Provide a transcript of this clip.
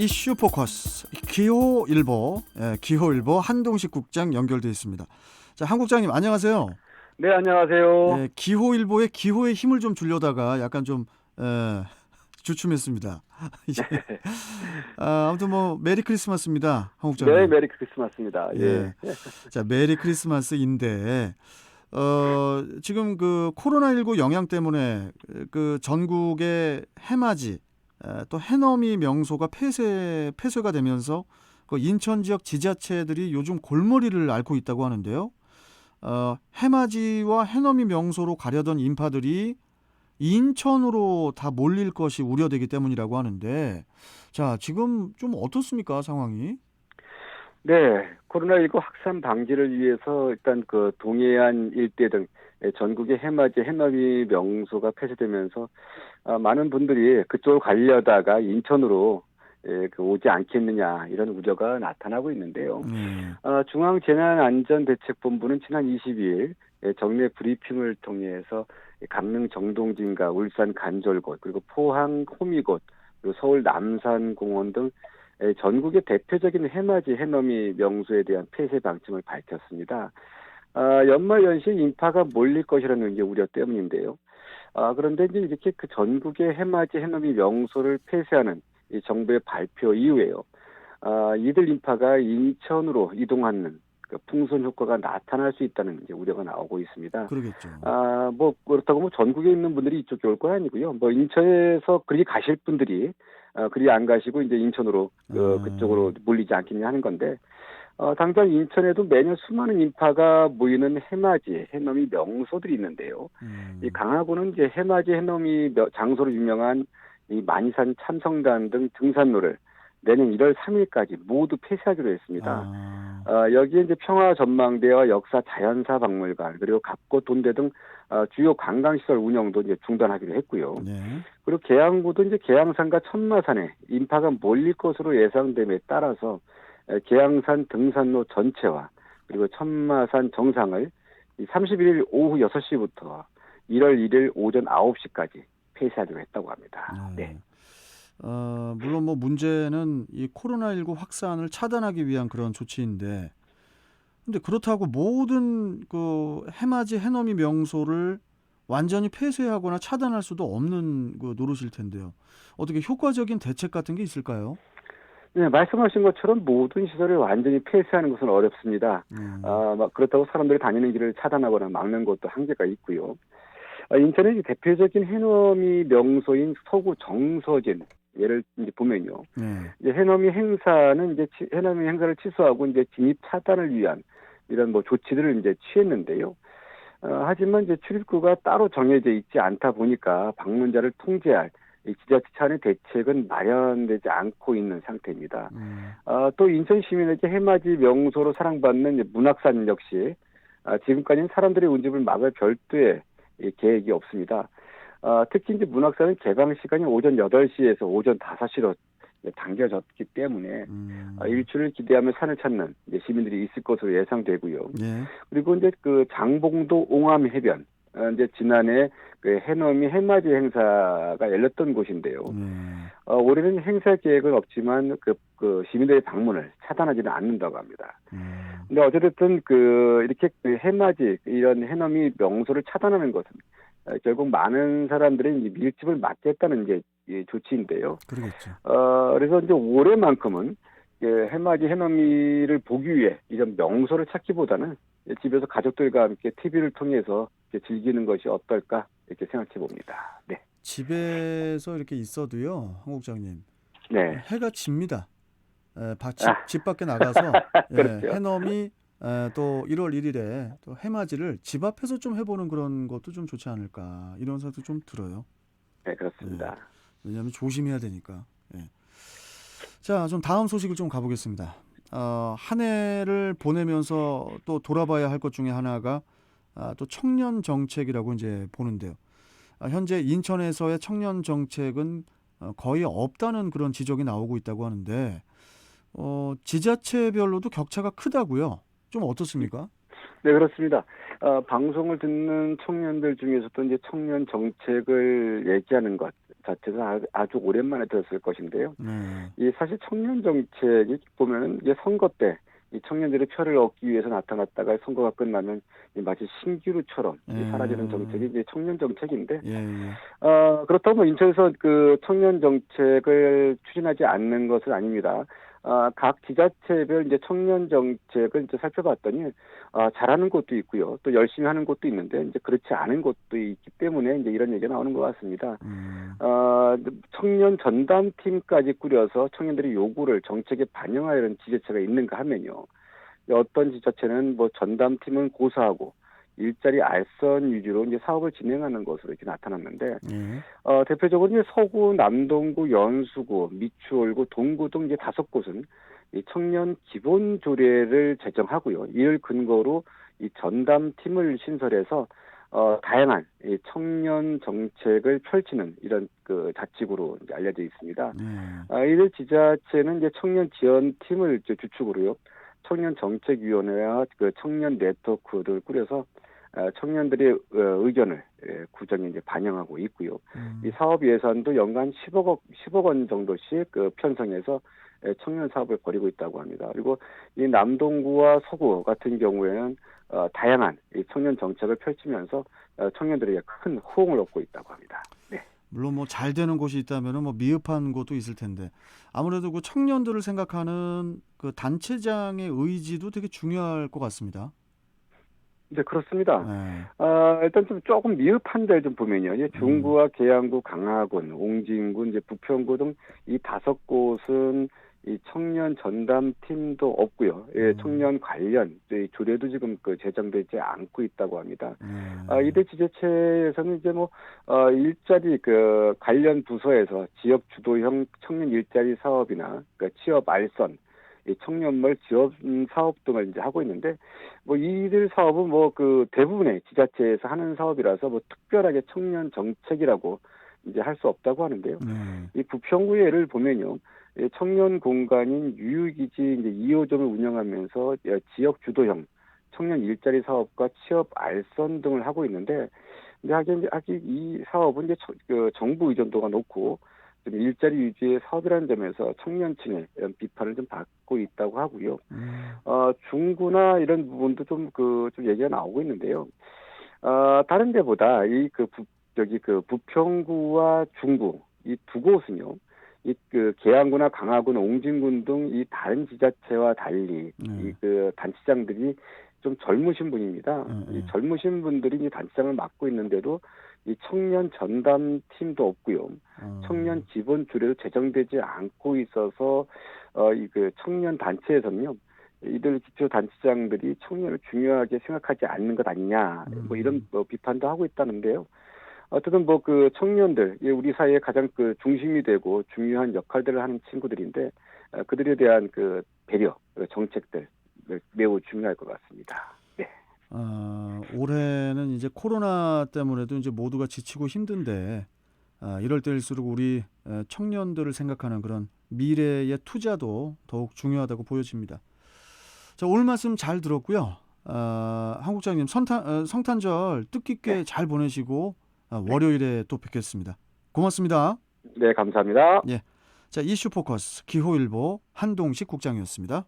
이슈 포커스 기호일보 기호일보 한동식 국장 연결돼 있습니다. 자, 한 국장님 안녕하세요. 네, 안녕하세요. 기호일보의 기호의 힘을 좀 주려다가 약간 좀 주춤했습니다. 이제 아무튼 뭐 메리 크리스마스입니다, 한 국장님. 네, 메리 크리스마스입니다. 예. 예. 자, 메리 크리스마스인데 지금 그 코로나19 영향 때문에 그 전국의 해맞이 또 해넘이 명소가 폐쇄가 되면서 그 인천 지역 지자체들이 요즘 골머리를 앓고 있다고 하는데요. 해맞이와 해넘이 명소로 가려던 인파들이 인천으로 다 몰릴 것이 우려되기 때문이라고 하는데, 자, 지금 좀 어떻습니까, 상황이? 네, 코로나19 확산 방지를 위해서 일단 그 동해안 일대 등 전국의 해맞이, 해넘이 명소가 폐쇄되면서 많은 분들이 그쪽으로 가려다가 인천으로 오지 않겠느냐 이런 우려가 나타나고 있는데요. 네. 중앙재난안전대책본부는 지난 22일 정례 브리핑을 통해서 강릉 정동진과 울산 간절곶 그리고 포항 호미곶 그리고 서울 남산공원 등 전국의 대표적인 해맞이 해넘이 명소에 대한 폐쇄 방침을 밝혔습니다. 연말 연시에 인파가 몰릴 것이라는 이제 우려 때문인데요. 그런데 이제 이렇게 그 전국의 해맞이 해넘이 명소를 폐쇄하는 이 정부의 발표 이후에요. 이들 인파가 인천으로 이동하는 그 풍선 효과가 나타날 수 있다는 이제 우려가 나오고 있습니다. 그러겠죠. 뭐 그렇다고 뭐 전국에 있는 분들이 이쪽에 올 건 아니고요. 뭐 인천에서 그리 가실 분들이 그리 안 가시고 이제 인천으로 그쪽으로 몰리지 않겠냐 하는 건데 당장 인천에도 매년 수많은 인파가 모이는 해맞이 해넘이 명소들이 있는데요. 이 강화구는 이제 해맞이 해넘이 장소로 유명한 이 만이산 참성단 등 등산로를 내년 1월 3일까지 모두 폐쇄하기로 했습니다. 여기에 이제 평화전망대와 역사 자연사 박물관 그리고 갑곶 돈대 등 주요 관광시설 운영도 이제 중단하기로 했고요. 네. 그리고 계양구도 이제 계양산과 천마산에 인파가 몰릴 것으로 예상됨에 따라서 계양산 등산로 전체와 그리고 천마산 정상을 31일 오후 6시부터 1월 1일 오전 9시까지 폐쇄하기로 했다고 합니다. 네. 물론 뭐 문제는 이 코로나19 확산을 차단하기 위한 그런 조치인데, 근데 그렇다고 모든 그 해맞이 해넘이 명소를 완전히 폐쇄하거나 차단할 수도 없는 그 노릇일 텐데요. 어떻게 효과적인 대책 같은 게 있을까요? 네, 말씀하신 것처럼 모든 시설을 완전히 폐쇄하는 것은 어렵습니다. 막 그렇다고 사람들이 다니는 길을 차단하거나 막는 것도 한계가 있고요. 인천의 대표적인 해넘이 명소인 서구 정서진 예를 이제 보면요. 이제 해넘이 행사는 이제 해넘이 행사를 취소하고 이제 진입 차단을 위한 이런 뭐 조치들을 이제 취했는데요. 하지만 이제 출입구가 따로 정해져 있지 않다 보니까 방문자를 통제할 이 지자체 차원의 대책은 마련되지 않고 있는 상태입니다. 또 인천 시민에게 해맞이 명소로 사랑받는 이제 문학산 역시 지금까지는 사람들의 운집을 막을 별도의 계획이 없습니다. 특히 이제 문학산은 개방 시간이 오전 8시에서 오전 5시로 당겨졌기 때문에 일출을 기대하며 산을 찾는 이제 시민들이 있을 것으로 예상되고요. 네. 그리고 이제 그 장봉도 옹암 해변 이제 지난해 그 해넘이 해맞이 행사가 열렸던 곳인데요. 올해는 행사 계획은 없지만 그 시민들의 방문을 차단하지는 않는다고 합니다. 근데 어쨌든 이렇게 그 해맞이 이런 해넘이 명소를 차단하는 것은 결국 많은 사람들의 이제 밀집을 막겠다는 이제 이 조치인데요. 그러겠죠. 그래서 이제 올해만큼은 해맞이 해넘이를 보기 위해 이런 명소를 찾기보다는 집에서 가족들과 함께 TV를 통해서 즐기는 것이 어떨까 이렇게 생각해 봅니다. 네. 집에서 이렇게 있어도요, 한 국장님. 네. 해가 집니다. 집 밖에 나가서 그렇죠. 해넘이 또 1월 1일에 또 해맞이를 집 앞에서 좀 해보는 그런 것도 좀 좋지 않을까 이런 생각도 좀 들어요. 네, 그렇습니다. 왜냐하면 조심해야 되니까. 자, 좀 다음 소식을 좀 가보겠습니다. 한 해를 보내면서 또 돌아봐야 할 것 중에 하나가 또 청년 정책이라고 이제 보는데요. 현재 인천에서의 청년 정책은 거의 없다는 그런 지적이 나오고 있다고 하는데 지자체별로도 격차가 크다고요. 좀 어떻습니까? 네, 그렇습니다. 방송을 듣는 청년들 중에서도 이제 청년 정책을 얘기하는 것 자체는 아주 오랜만에 들었을 것인데요. 네. 이 사실 청년 정책이 보면은 이제 선거 때 이 청년들이 표를 얻기 위해서 나타났다가 선거가 끝나면 이 마치 신기루처럼 이 사라지는 정책이 이제 청년 정책인데, 예, 예. 그렇다고 뭐 인천에서 그 청년 정책을 추진하지 않는 것은 아닙니다. 각 지자체별 이제 청년 정책을 이제 살펴봤더니, 잘하는 곳도 있고요. 또 열심히 하는 곳도 있는데, 이제 그렇지 않은 곳도 있기 때문에 이제 이런 얘기가 나오는 것 같습니다. 청년 전담팀까지 꾸려서 청년들이 요구를 정책에 반영하려는 지자체가 있는가 하면요. 어떤 지자체는 뭐 전담팀은 고사하고 일자리 알선 위주로 이제 사업을 진행하는 것으로 이렇게 나타났는데, 예. 대표적으로 이제 서구, 남동구, 연수구, 미추홀구, 동구 등 이제 5곳은 이 청년 기본 조례를 제정하고요. 이를 근거로 이 전담팀을 신설해서 다양한 이 청년 정책을 펼치는 이런 그 자치구로 이제 알려져 있습니다. 예. 이들 지자체는 이제 청년 지원팀을 이제 주축으로요. 청년 정책위원회와 그 청년 네트워크를 꾸려서 청년들의 의견을 구정에 이제 반영하고 있고요. 이 사업 예산도 연간 10억 원 정도씩 그 편성해서 청년 사업을 벌이고 있다고 합니다. 그리고 이 남동구와 서구 같은 경우에는 다양한 이 청년 정책을 펼치면서 청년들에게 큰 호응을 얻고 있다고 합니다. 네. 물론 뭐 잘 되는 곳이 있다면은 뭐 미흡한 곳도 있을 텐데 아무래도 그 청년들을 생각하는 그 단체장의 의지도 되게 중요할 것 같습니다. 네, 그렇습니다. 예. 일단 좀 조금 미흡한 데를 좀 보면요. 이제 음. 중구와 계양구, 강화군, 옹진군, 이제 부평구 등 이 5곳은 이 청년 전담팀도 없고요. 예, 청년 관련 이 조례도 지금 그 제정되지 않고 있다고 합니다. 예. 이들 지자체에서는 이제 뭐 일자리 그 관련 부서에서 지역 주도형 청년 일자리 사업이나 그 취업 알선, 이 청년몰 지원 사업 등을 이제 하고 있는데, 뭐 이들 사업은 뭐 그 대부분의 지자체에서 하는 사업이라서 뭐 특별하게 청년 정책이라고 이제 할 수 없다고 하는데요. 네. 이 부평구의 예를 보면요, 이 청년 공간인 유유기지 이제 2호점을 운영하면서 지역 주도형 청년 일자리 사업과 취업 알선 등을 하고 있는데, 근데 하긴 이 사업은 이제 그 정부 의존도가 높고 좀 일자리 유지의 사업이라는 점에서 청년층의 이런 비판을 좀 받고 있다고 하고요. 중구나 이런 부분도 좀 얘기가 나오고 있는데요. 다른 데보다 저기 그 부평구와 중구 이 두 곳은요. 이 그 계양구나 강화군, 옹진군 등 이 다른 지자체와 달리 이 그 단체장들이 좀 젊으신 분입니다. 이 젊으신 분들이 이 단체장을 맡고 있는데도 이 청년 전담팀도 없고요. 청년 기본 조례도 제정되지 않고 있어서 이 그 청년 단체에서는요. 이들 기초 단체장들이 청년을 중요하게 생각하지 않는 것 아니냐, 뭐 이런 비판도 하고 있다는데요. 어쨌든 뭐 그 청년들, 우리 사회의 가장 그 중심이 되고 중요한 역할들을 하는 친구들인데, 그들에 대한 그 배려, 그 정책들 매우 중요할 것 같습니다. 네. 올해는 이제 코로나 때문에도 이제 모두가 지치고 힘든데 이럴 때일수록 우리 청년들을 생각하는 그런 미래의 투자도 더욱 중요하다고 보여집니다. 자, 오늘 말씀 잘 들었고요. 한국장님 성탄절 뜻깊게 네. 잘 보내시고 네. 월요일에 또 뵙겠습니다. 고맙습니다. 네, 감사합니다. 예. 자, 이슈 포커스 기호일보 한동식 국장이었습니다.